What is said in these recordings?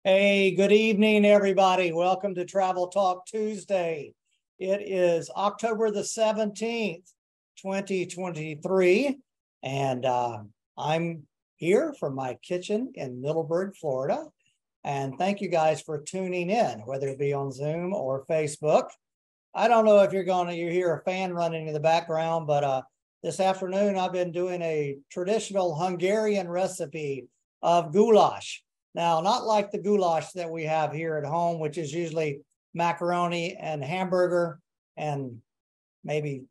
Hey, good evening, everybody. Welcome to Travel Talk Tuesday. It is October the 17th, 2023, and I'm here from my kitchen in Middleburg, Florida. And thank you guys for tuning in, whether it be on Zoom or Facebook. I don't know if you hear a fan running in the background, but this afternoon I've been doing a traditional Hungarian recipe of goulash. Now, not like the goulash that we have here at home, which is usually macaroni and hamburger and maybe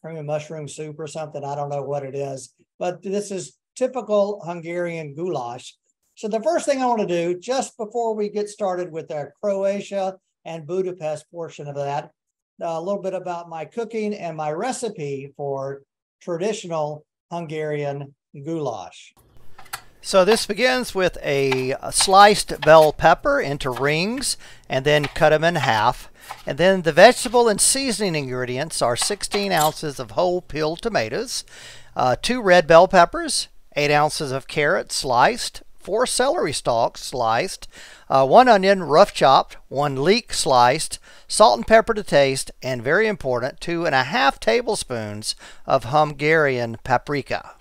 cream and mushroom soup or something. I don't know what it is, but this is typical Hungarian goulash. So the first thing I want to do, just before we get started with our Croatia and Budapest portion of that, a little bit about my cooking and my recipe for traditional Hungarian goulash. So this begins with a sliced bell pepper into rings and then cut them in half. And then the vegetable and seasoning ingredients are 16 ounces of whole peeled tomatoes, 2 red bell peppers, 8 ounces of carrots sliced, 4 celery stalks sliced, 1 onion rough chopped, 1 leek sliced, salt and pepper to taste, and very important, 2.5 tablespoons of Hungarian paprika.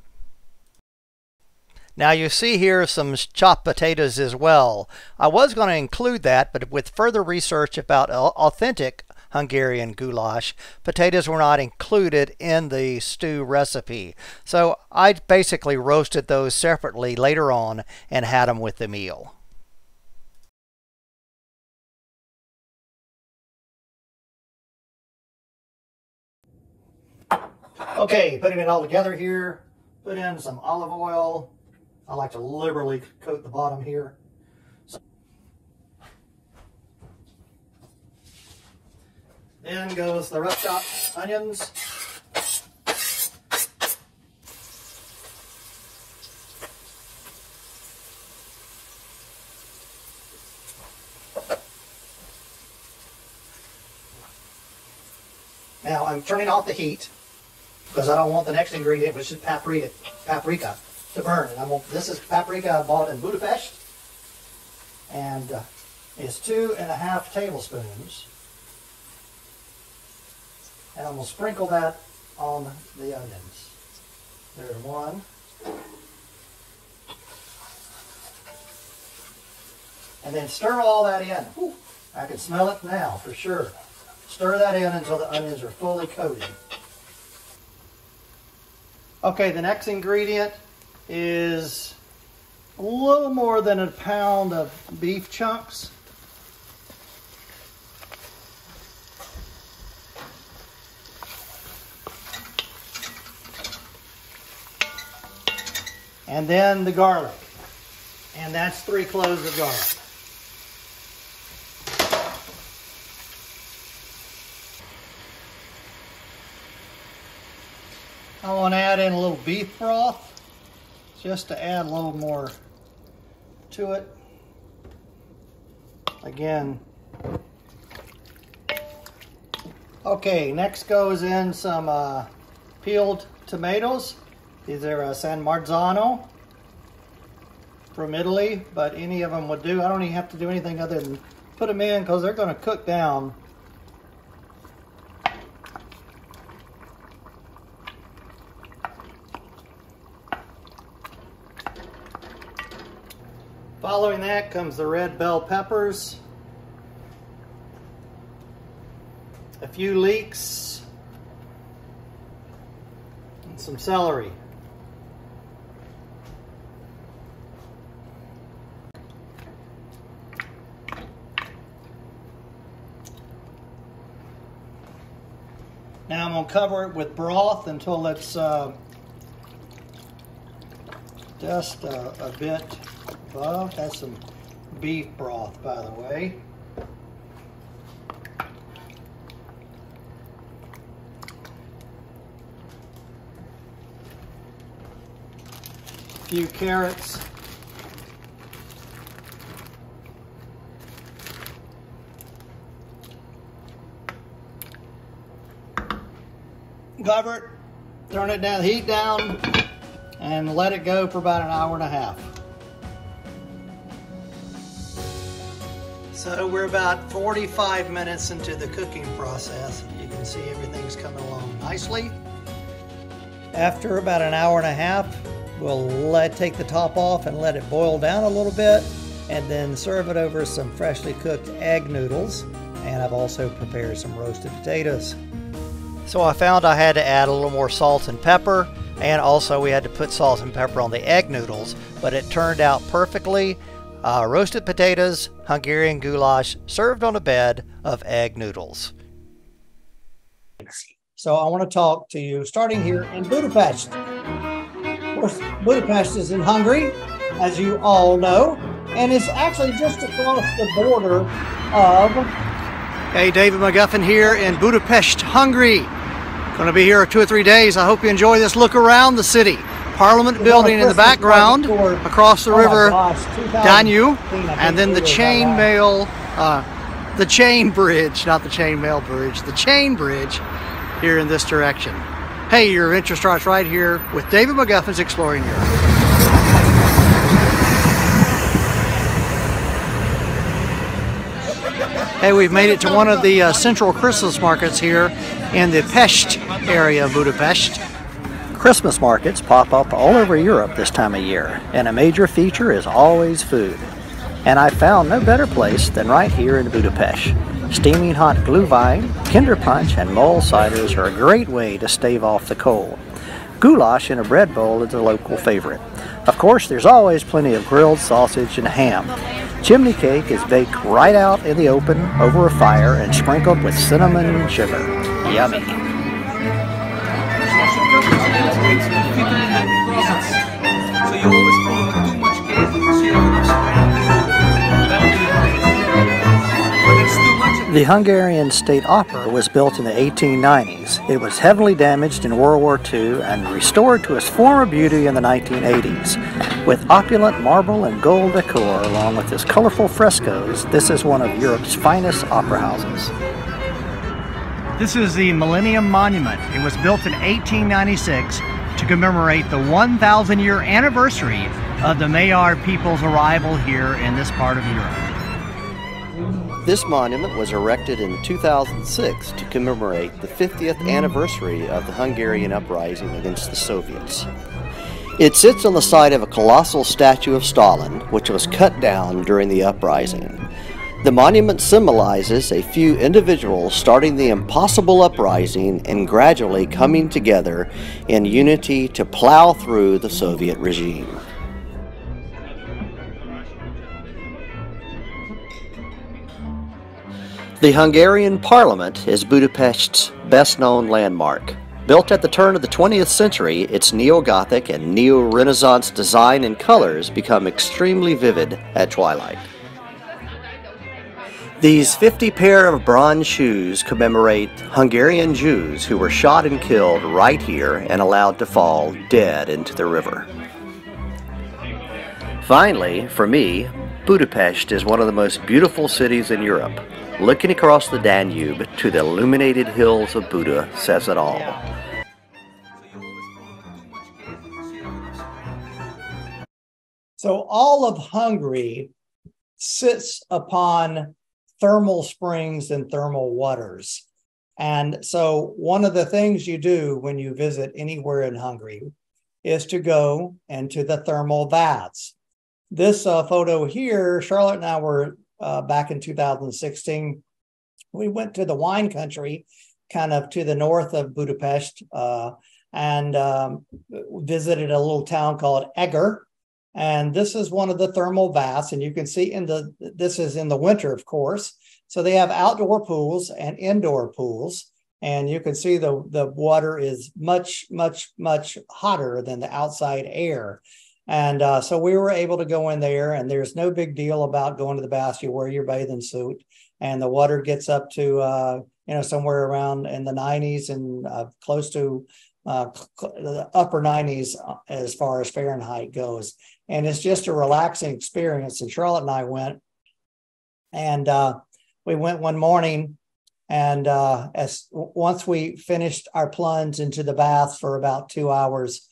Now you see here some chopped potatoes as well. I was going to include that, but with further research about authentic Hungarian goulash, potatoes were not included in the stew recipe. So I basically roasted those separately later on and had them with the meal. Okay, putting it all together here, put in some olive oil. I like to liberally coat the bottom here. Then goes the rough chopped onions. Now I'm turning off the heat because I don't want the next ingredient, which is paprika, to burn. And this is paprika I bought in Budapest, and it's 2.5 tablespoons. And I'm going to sprinkle that on the onions. There's 1. And then stir all that in. Whew, I can smell it now for sure. Stir that in until the onions are fully coated. Okay, the next ingredient is a little more than a pound of beef chunks. And then the garlic. And that's 3 cloves of garlic. I want to add in a little beef broth, just to add a little more to it. Again. Okay, next goes in some peeled tomatoes. These are San Marzano from Italy, but any of them would do. I don't even have to do anything other than put them in because they're going to cook down. Following that comes the red bell peppers, a few leeks, and some celery. Now I'm going to cover it with broth until it's just a bit above. That's some beef broth, by the way. A few carrots. Cover it, turn it down, heat down, and let it go for about 1.5 hours. So we're about 45 minutes into the cooking process. You can see everything's coming along nicely. After about an hour and a half, we'll take the top off and let it boil down a little bit, and then serve it over some freshly cooked egg noodles. And I've also prepared some roasted potatoes. So I found I had to add a little more salt and pepper, and also we had to put salt and pepper on the egg noodles, but it turned out perfectly. Roasted potatoes, Hungarian goulash, served on a bed of egg noodles. So I want to talk to you starting here in Budapest. Of course, Budapest is in Hungary, as you all know, and it's actually just across the border of... Hey, David McGuffin here in Budapest, Hungary. Going to be here 2 or 3 days. I hope you enjoy this look around the city. Parliament building in the background, across the river Danube, and then the chain mail, the chain bridge, not the chain mail bridge, the chain bridge here in this direction. Hey, your adventure starts right here with David McGuffin's Exploring Europe. Hey, we've made it to one of the central Christmas markets here in the Pest area of Budapest. Christmas markets pop up all over Europe this time of year, and a major feature is always food. And I found no better place than right here in Budapest. Steaming hot glühwein, Kinder Punch, and mull ciders are a great way to stave off the cold. Goulash in a bread bowl is a local favorite. Of course, there's always plenty of grilled sausage and ham. Chimney cake is baked right out in the open over a fire and sprinkled with cinnamon and sugar. Yummy. The Hungarian State Opera was built in the 1890s. It was heavily damaged in World War II and restored to its former beauty in the 1980s. With opulent marble and gold decor along with its colorful frescoes, this is one of Europe's finest opera houses. This is the Millennium Monument. It was built in 1896 to commemorate the 1,000-year anniversary of the Magyar people's arrival here in this part of Europe. This monument was erected in 2006 to commemorate the 50th anniversary of the Hungarian uprising against the Soviets. It sits on the site of a colossal statue of Stalin, which was cut down during the uprising. The monument symbolizes a few individuals starting the impossible uprising and gradually coming together in unity to plow through the Soviet regime. The Hungarian Parliament is Budapest's best-known landmark. Built at the turn of the 20th century, its neo-Gothic and neo-Renaissance design and colors become extremely vivid at twilight. These 50 pair of bronze shoes commemorate Hungarian Jews who were shot and killed right here and allowed to fall dead into the river. Finally, for me, Budapest is one of the most beautiful cities in Europe. Looking across the Danube to the illuminated hills of Buda says it all. So all of Hungary sits upon thermal springs and thermal waters. And so one of the things you do when you visit anywhere in Hungary is to go into the thermal baths. This photo here, Charlotte and I were back in 2016, we went to the wine country, kind of to the north of Budapest, and visited a little town called Eger. And this is one of the thermal baths, and you can see this is in the winter, of course. So they have outdoor pools and indoor pools, and you can see the water is much, much, much hotter than the outside air. And so we were able to go in there, and there's no big deal about going to the bath. You wear your bathing suit, and the water gets up to somewhere around in the 90s and close to the upper 90s as far as Fahrenheit goes. And it's just a relaxing experience. And Charlotte and I went, and we went one morning, and once we finished our plunge into the bath for about 2 hours,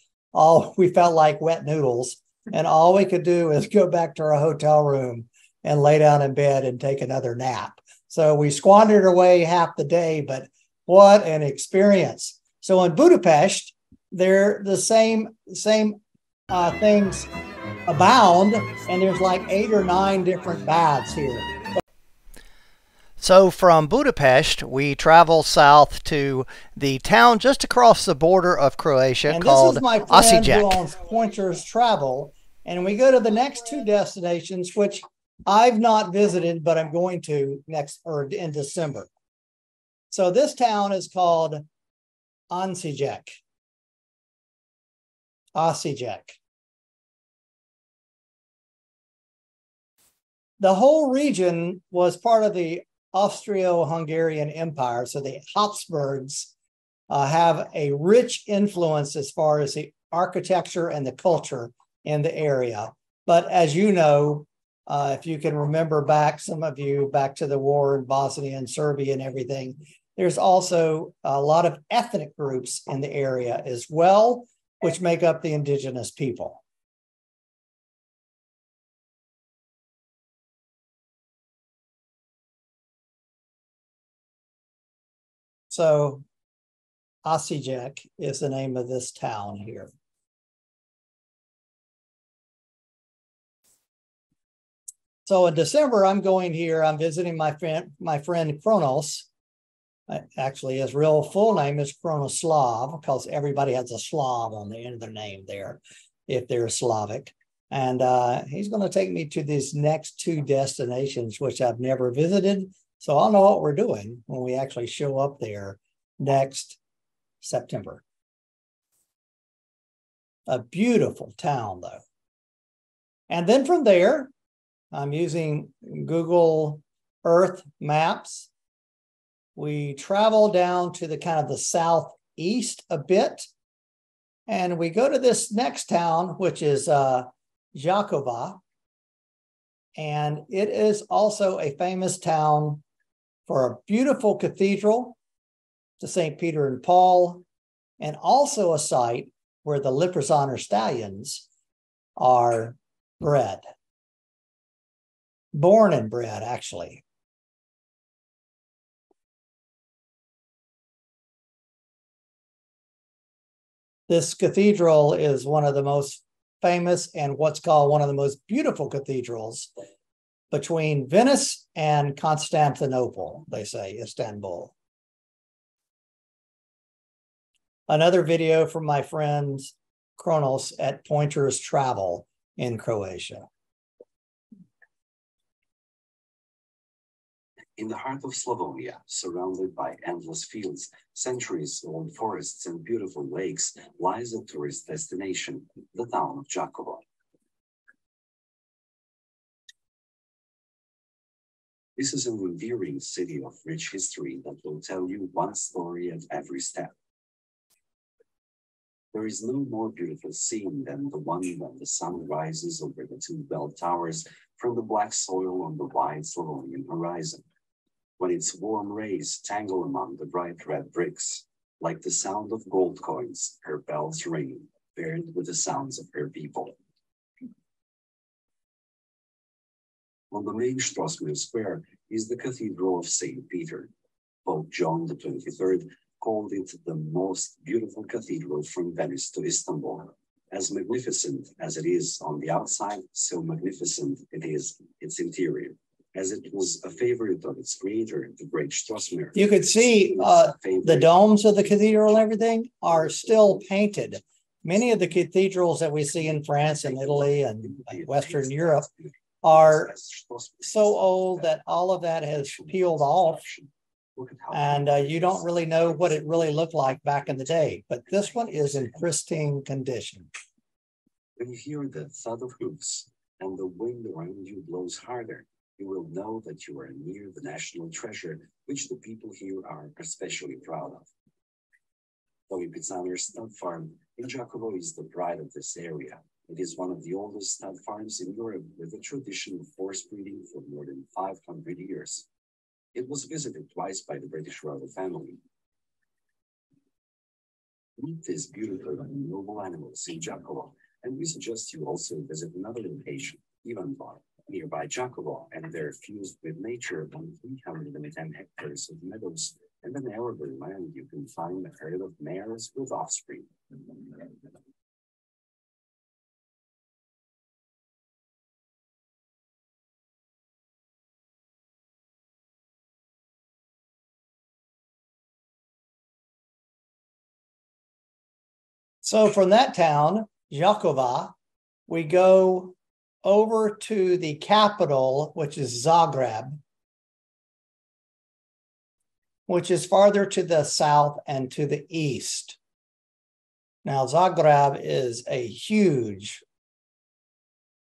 we felt like wet noodles, and all we could do is go back to our hotel room and lay down in bed and take another nap. So we squandered away half the day, but what an experience. So in Budapest, they're the same things abound, and there's like 8 or 9 different baths here. So from Budapest, we travel south to the town just across the border of Croatia called This is my friend who Osijek. owns Pointers Travel, and we go to the next 2 destinations, which I've not visited, but I'm going to next or in December. So this town is called Osijek. Osijek. The whole region was part of the Austro-Hungarian Empire, so the Habsburgs have a rich influence as far as the architecture and the culture in the area. But as you know, if you can remember back, some of you, back to the war in Bosnia and Serbia and everything, there's also a lot of ethnic groups in the area as well, which make up the indigenous people. So Osijek is the name of this town here. So in December, I'm going here. I'm visiting my friend Kronos. Actually, his real full name is Kronoslav, because everybody has a Slav on the end of their name there, if they're Slavic. And he's going to take me to these next 2 destinations, which I've never visited. So I'll know what we're doing when we actually show up there next September. A beautiful town, though. And then from there, I'm using Google Earth maps. We travel down to the kind of the southeast a bit, and we go to this next town, which is Jakova. And it is also a famous town for a beautiful cathedral to St. Peter and Paul, and also a site where the Lipizzan stallions are bred. Born and bred, actually. This cathedral is one of the most famous and what's called one of the most beautiful cathedrals between Venice and Constantinople, they say, Istanbul. Another video from my friends Kronos at Pointers Travel in Croatia. In the heart of Slavonia, surrounded by endless fields, centuries-old forests, and beautiful lakes, lies a tourist destination, the town of Jakovo. This is a revering city of rich history that will tell you one story at every step. There is no more beautiful scene than the one when the sun rises over the 2 bell towers from the black soil on the wide Slavonian horizon, when its warm rays tangle among the bright red bricks. Like the sound of gold coins, her bells ring, paired with the sounds of her people. On the main Strassmere Square is the Cathedral of St. Peter. Pope John XXIII called it the most beautiful cathedral from Venice to Istanbul. As magnificent as it is on the outside, so magnificent it is its interior, as it was a favorite of its creator, the great Strassmere. You could see the domes of the cathedral and everything are still painted. Many of the cathedrals that we see in France and Italy and Western Europe are so old that all of that has peeled off, and you don't really know what it really looked like back in the day. But this one is in pristine condition. When you hear the thud of hoofs and the wind around you blows harder, you will know that you are near the national treasure, which the people here are especially proud of. The Lipizzan stud farm in Jakovo is the pride of this area. It is one of the oldest stud farms in Europe, with a tradition of horse breeding for more than 500 years. It was visited twice by the British royal family. Meet these beautiful and noble animals in Jakovo, and we suggest you also visit another location, Ivanpar, nearby Jacobo, and they're fused with nature on 310 hectares of meadows and an arable land. You can find a herd of mares with offspring. So from that town, Jakova, we go over to the capital, which is Zagreb, which is farther to the south and to the east. Now, Zagreb is a huge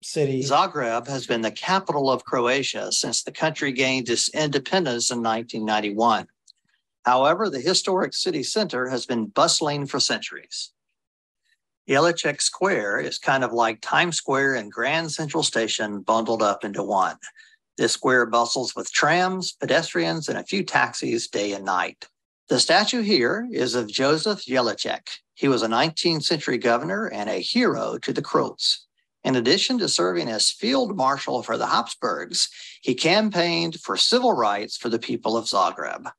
city. Zagreb has been the capital of Croatia since the country gained its independence in 1991. However, the historic city center has been bustling for centuries. Jelinek Square is kind of like Times Square and Grand Central Station bundled up into one. This square bustles with trams, pedestrians, and a few taxis day and night. The statue here is of Joseph Jelinek. He was a 19th century governor and a hero to the Croats. In addition to serving as field marshal for the Habsburgs, he campaigned for civil rights for the people of Zagreb.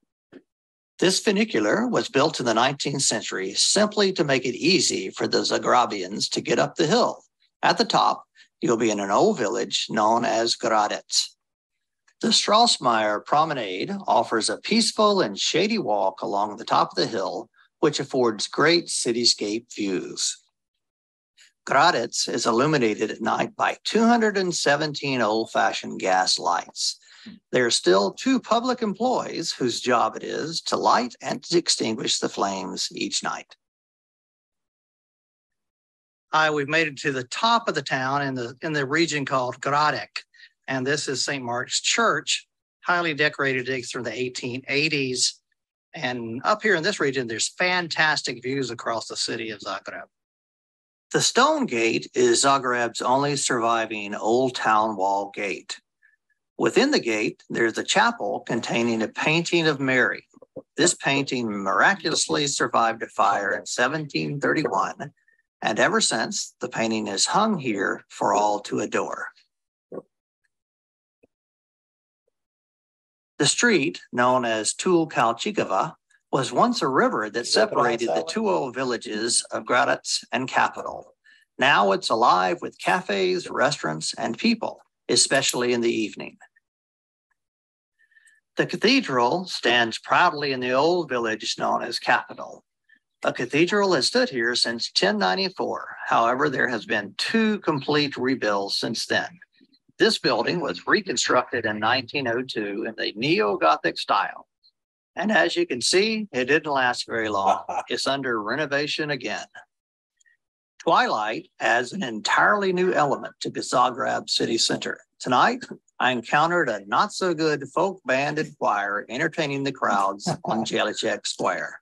This funicular was built in the 19th century simply to make it easy for the Zagrebians to get up the hill. At the top, you'll be in an old village known as Gradec. The Strassmeyer Promenade offers a peaceful and shady walk along the top of the hill, which affords great cityscape views. Gradec is illuminated at night by 217 old-fashioned gas lights. There are still 2 public employees whose job it is to light and to extinguish the flames each night. We've made it to the top of the town in the region called Gradec, and this is St. Mark's Church, highly decorated digs from the 1880s. And up here in this region, there's fantastic views across the city of Zagreb. The Stone Gate is Zagreb's only surviving old town wall gate. Within the gate, there's a chapel containing a painting of Mary. This painting miraculously survived a fire in 1731, and ever since, the painting is hung here for all to adore. The street, known as Tulkalchikova, was once a river that separated the 2 old villages of Gradec and Capital. Now it's alive with cafes, restaurants, and people, especially in the evening. The cathedral stands proudly in the old village known as Capital. A cathedral has stood here since 1094. However, there has been 2 complete rebuilds since then. This building was reconstructed in 1902 in the neo-Gothic style. And as you can see, it didn't last very long. It's under renovation again. Twilight adds an entirely new element to the Zagreb city center. Tonight, I encountered a not-so-good folk band and choir entertaining the crowds on Jelinek Square.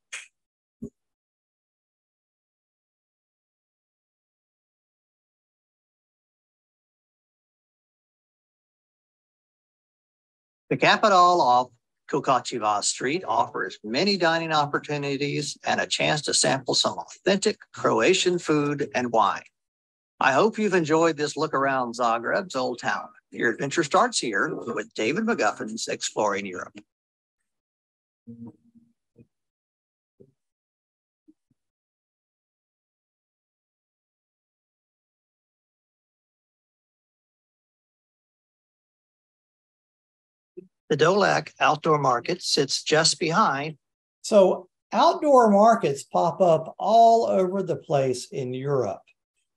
The capital of Tulkalchikova Street offers many dining opportunities and a chance to sample some authentic Croatian food and wine. I hope you've enjoyed this look around Zagreb's old town. Your adventure starts here with David McGuffin's Exploring Europe. The Dolak Outdoor Market sits just behind. So outdoor markets pop up all over the place in Europe.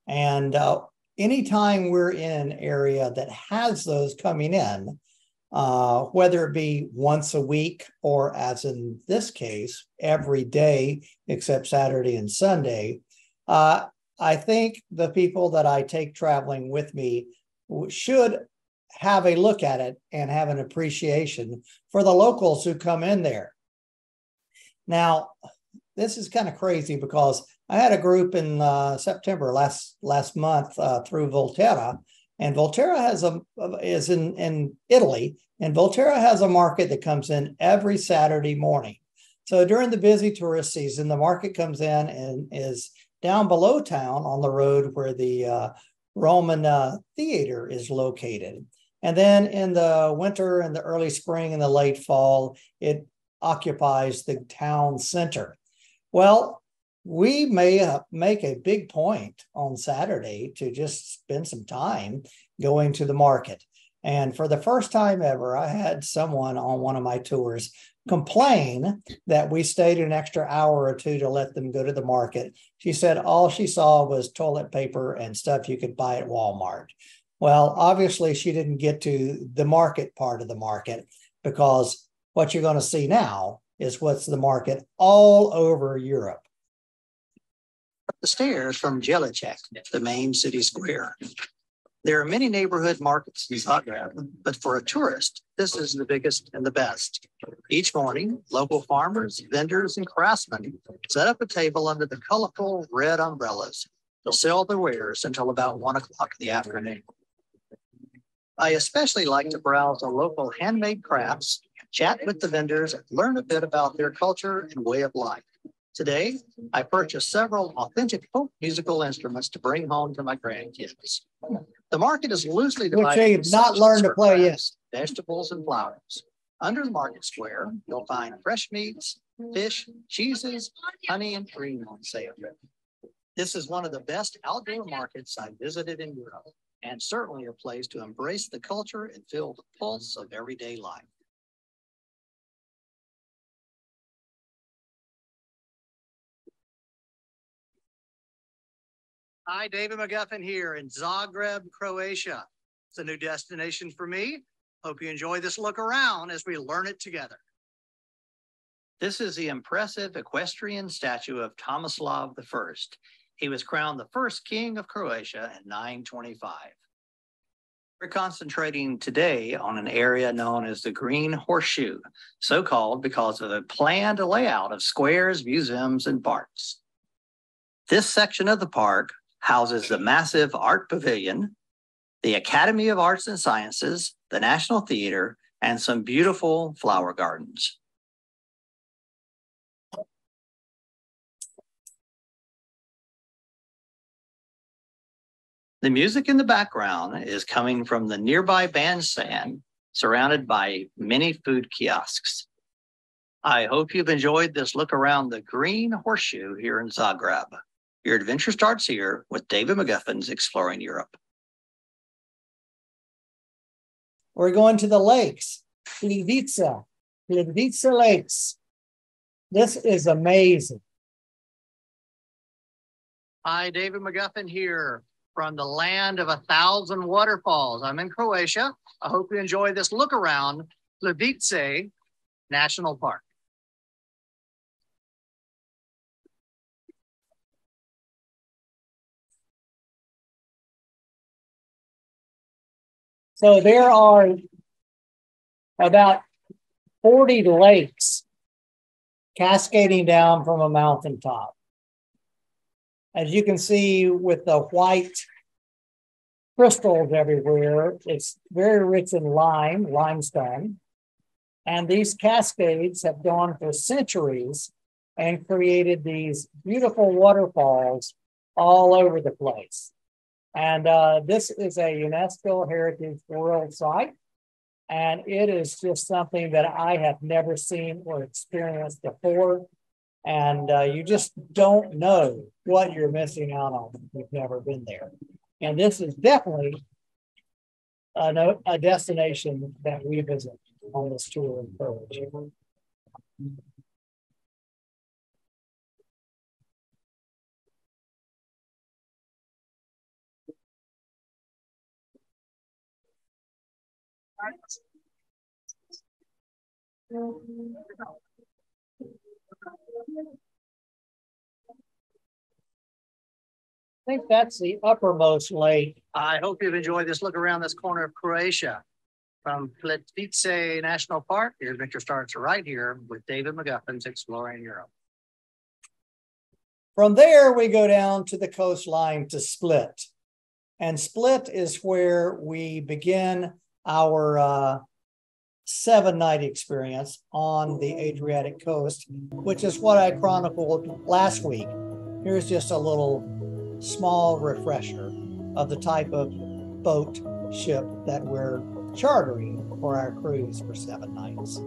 And anytime we're in an area that has those coming in, whether it be once a week or, as in this case, every day except Saturday and Sunday, I think the people that I take traveling with me should have a look at it and have an appreciation for the locals who come in there. Now, this is kind of crazy because I had a group in September last month through Volterra, and Volterra is in Italy, and Volterra has a market that comes in every Saturday morning. So during the busy tourist season, the market comes in and is down below town on the road where the Roman theater is located. And then in the winter and the early spring and the late fall, it occupies the town center. Well, we may make a big point on Saturday to just spend some time going to the market. And for the first time ever, I had someone on one of my tours complain that we stayed an extra hour or two to let them go to the market. She said all she saw was toilet paper and stuff you could buy at Walmart. Well, obviously, she didn't get to the market part of the market, because what you're going to see now is what's the market all over Europe. The stairs from Jelinek, the main city square. There are many neighborhood markets in Zagreb, but for a tourist, this is the biggest and the best. Each morning, local farmers, vendors, and craftsmen set up a table under the colorful red umbrellas to sell their wares until about 1 o'clock in the afternoon. I especially like to browse the local handmade crafts, chat with the vendors, and learn a bit about their culture and way of life. Today, I purchased several authentic folk musical instruments to bring home to my grandkids. The market is loosely divided into not learned to play yet. Vegetables and flowers. Under the market square, you'll find fresh meats, fish, cheeses, honey, and cream on sale. This is one of the best outdoor markets I've visited in Europe, and certainly a place to embrace the culture and feel the pulse of everyday life. Hi, David McGuffin here in Zagreb, Croatia. It's a new destination for me. Hope you enjoy this look around as we learn it together. This is the impressive equestrian statue of Tomislav I. He was crowned the first king of Croatia in 925. We're concentrating today on an area known as the Green Horseshoe, so called because of the planned layout of squares, museums, and parks. This section of the park houses the massive art pavilion, the Academy of Arts and Sciences, the National Theater, and some beautiful flower gardens. The music in the background is coming from the nearby bandstand, surrounded by many food kiosks. I hope you've enjoyed this look around the Green Horseshoe here in Zagreb. Your adventure starts here with David McGuffin's Exploring Europe. We're going to the lakes, Plitvice Lakes. This is amazing. Hi, David McGuffin here from the land of 1,000 waterfalls. I'm in Croatia. I hope you enjoy this look around Plitvice National Park. So there are about 40 lakes cascading down from a mountaintop. As you can see with the white crystals everywhere, it's very rich in limestone. And these cascades have gone for centuries and created these beautiful waterfalls all over the place. And this is a UNESCO Heritage World Site. And it is just something that I have never seen or experienced before. And you just don't know what you're missing out on if you've never been there. And this is definitely a destination that we visit on this tour in Croatia. I think that's the uppermost lake. I hope you've enjoyed this look around this corner of Croatia. From Plitvice National Park, your adventure starts right here with David McGuffin's Exploring Europe. From there, we go down to the coastline to Split. And Split is where we begin our 7-night experience on the Adriatic coast, which is what I chronicled last week. Here's just a little small refresher of the type of boat ship that we're chartering for our cruise for 7 nights.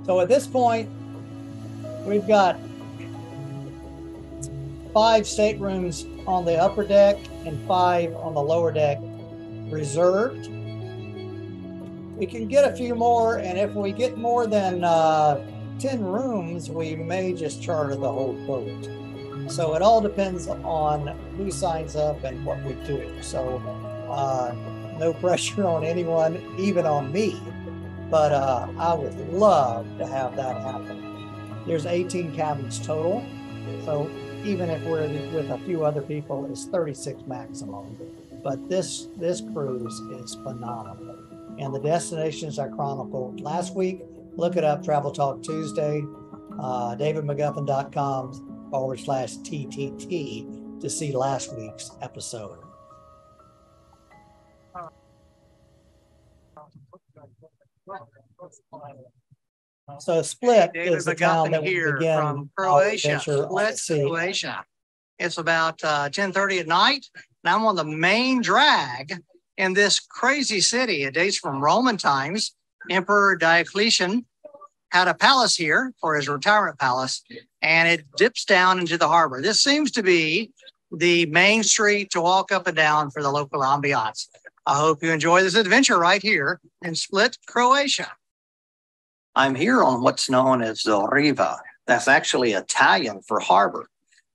So at this point, we've got 5 staterooms on the upper deck and 5 on the lower deck reserved. We can get a few more, and if we get more than 10 rooms, we may just charter the whole boat. So it all depends on who signs up and what we do. So no pressure on anyone, even on me. But I would love to have that happen. There's 18 cabins total. So even if we're with a few other people, it's 36 maximum. But this cruise is phenomenal. And the destinations I chronicled last week, look it up, Travel Talk Tuesday, davidmcguffin.com/TTT to see last week's episode. So Split is the town that we begin from Croatia. Split, Croatia. It's about 10:30 at night, and I'm on the main drag in this crazy city. It dates from Roman times. Emperor Diocletian had a palace here for his retirement palace, and it dips down into the harbor. This seems to be the main street to walk up and down for the local ambiance. I hope you enjoy this adventure right here in Split, Croatia. I'm here on what's known as the Riva. That's actually Italian for harbor.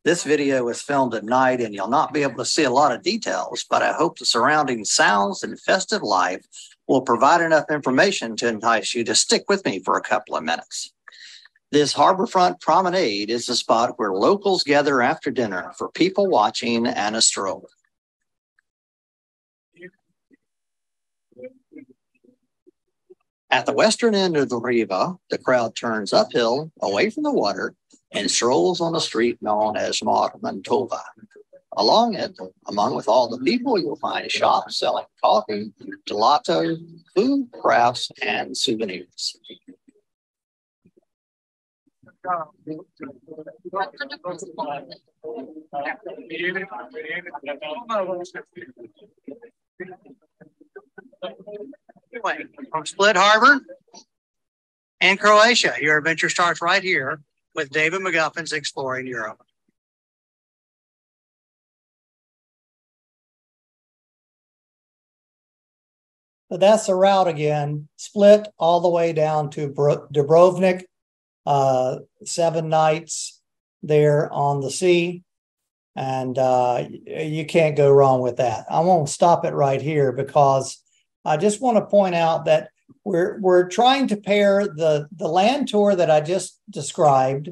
This video is filmed at night and you'll not be able to see a lot of details, but I hope the surrounding sounds and festive life will provide enough information to entice you to stick with me for a couple of minutes. This harborfront promenade is the spot where locals gather after dinner for people watching and a stroll. At the western end of the Riva, the crowd turns uphill away from the water and strolls on the street known as Marmantova. Along it, among with all the people, you'll find shops selling coffee, gelato, food, crafts, and souvenirs. From Split Harbor and Croatia, your adventure starts right here with David McGuffin's Exploring Europe. But that's the route again, Split all the way down to Dubrovnik, 7 nights there on the sea. And you can't go wrong with that. I won't stop it right here because I just want to point out that we're trying to pair the land tour that I just described,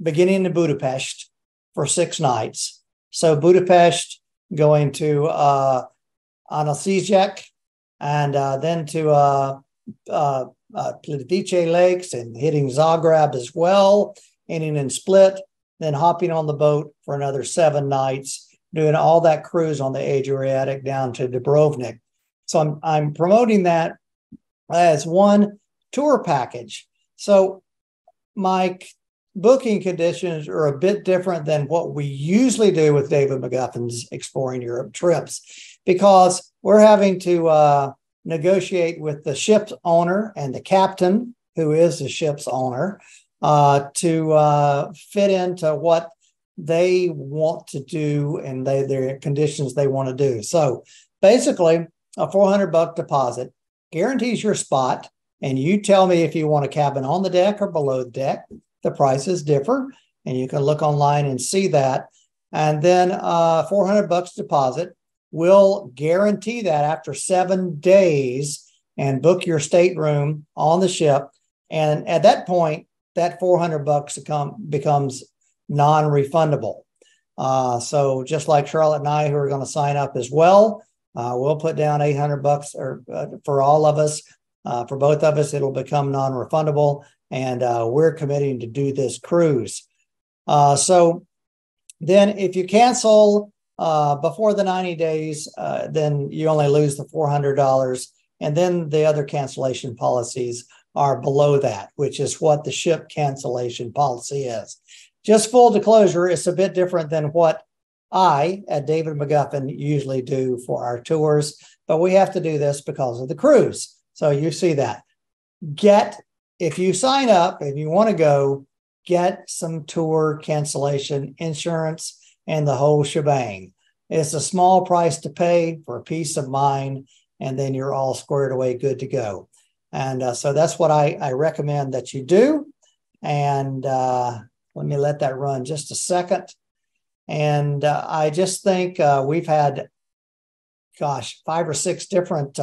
beginning in Budapest for 6 nights. So Budapest, going to Anasizek, and then to Plitvice Lakes and hitting Zagreb as well, ending in Split, then hopping on the boat for another 7 nights, doing all that cruise on the Adriatic down to Dubrovnik. So I'm promoting that as one tour package. So my booking conditions are a bit different than what we usually do with David McGuffin's Exploring Europe trips, because we're having to negotiate with the ship's owner and the captain, who is the ship's owner, to fit into what they want to do and their conditions they want to do. So basically, a $400 deposit guarantees your spot, and you tell me if you want a cabin on the deck or below the deck. The prices differ, and you can look online and see that. And then $400 deposit will guarantee that after 7 days and book your stateroom on the ship. And at that point, that $400 becomes non-refundable. So just like Charlotte and I, who are going to sign up as well, we'll put down $800 for all of us For both of us, it'll become non-refundable, and we're committing to do this cruise. So then if you cancel before the 90 days, then you only lose the $400. And then the other cancellation policies are below that, which is what the ship cancellation policy is. Just full disclosure, it's a bit different than what I at David McGuffin usually do for our tours, but we have to do this because of the cruise. So you see that. If you sign up, if you want to go, get some tour cancellation insurance and the whole shebang. It's a small price to pay for peace of mind, and then you're all squared away, good to go. And so that's what I recommend that you do. And let me let that run just a second. And I just think we've had, 5 or 6 different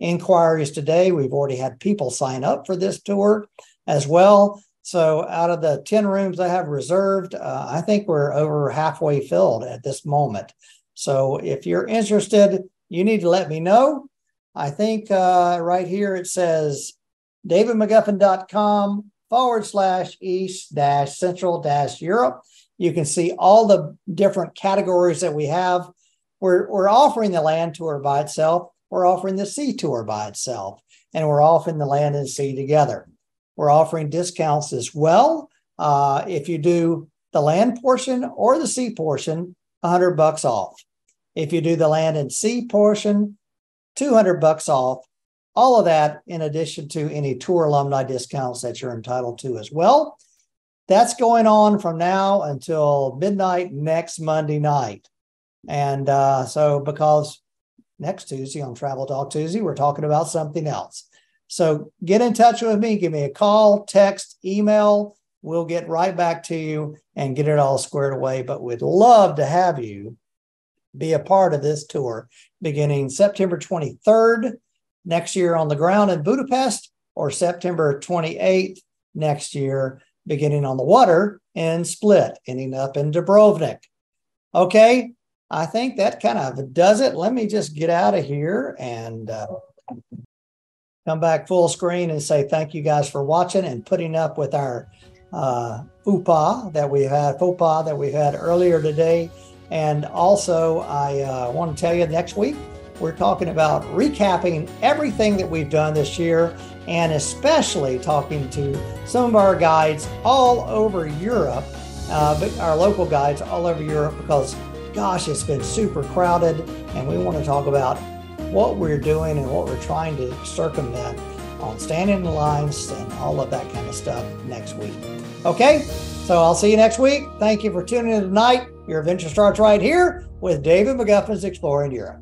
inquiries today. We've already had people sign up for this tour as well. So out of the 10 rooms I have reserved, I think we're over halfway filled at this moment. So if you're interested, you need to let me know. I think right here it says davidmcguffin.com/east-central-Europe. You can see all the different categories that we have. We're offering the land tour by itself. We're offering the sea tour by itself. And we're offering the land and sea together. We're offering discounts as well. If you do the land portion or the sea portion, $100 off. If you do the land and sea portion, $200 off. All of that in addition to any tour alumni discounts that you're entitled to as well. That's going on from now until midnight next Monday night. And so because next Tuesday on Travel Talk Tuesday, we're talking about something else. So get in touch with me, give me a call, text, email. We'll get right back to you and get it all squared away. But we'd love to have you be a part of this tour beginning September 23rd next year on the ground in Budapest, or September 28th next year beginning on the water in Split, ending up in Dubrovnik. Okay, I think that kind of does it. Let me just get out of here and come back full screen and say thank you guys for watching and putting up with our faux pas that we had earlier today. And also, I want to tell you next week, we're talking about recapping everything that we've done this year, and especially talking to some of our guides all over Europe, but our local guides all over Europe, because gosh, it's been super crowded, and we want to talk about what we're doing and what we're trying to circumvent on standing in lines and all of that kind of stuff next week. Okay, so I'll see you next week. Thank you for tuning in tonight. Your adventure starts right here with David McGuffin's Exploring Europe.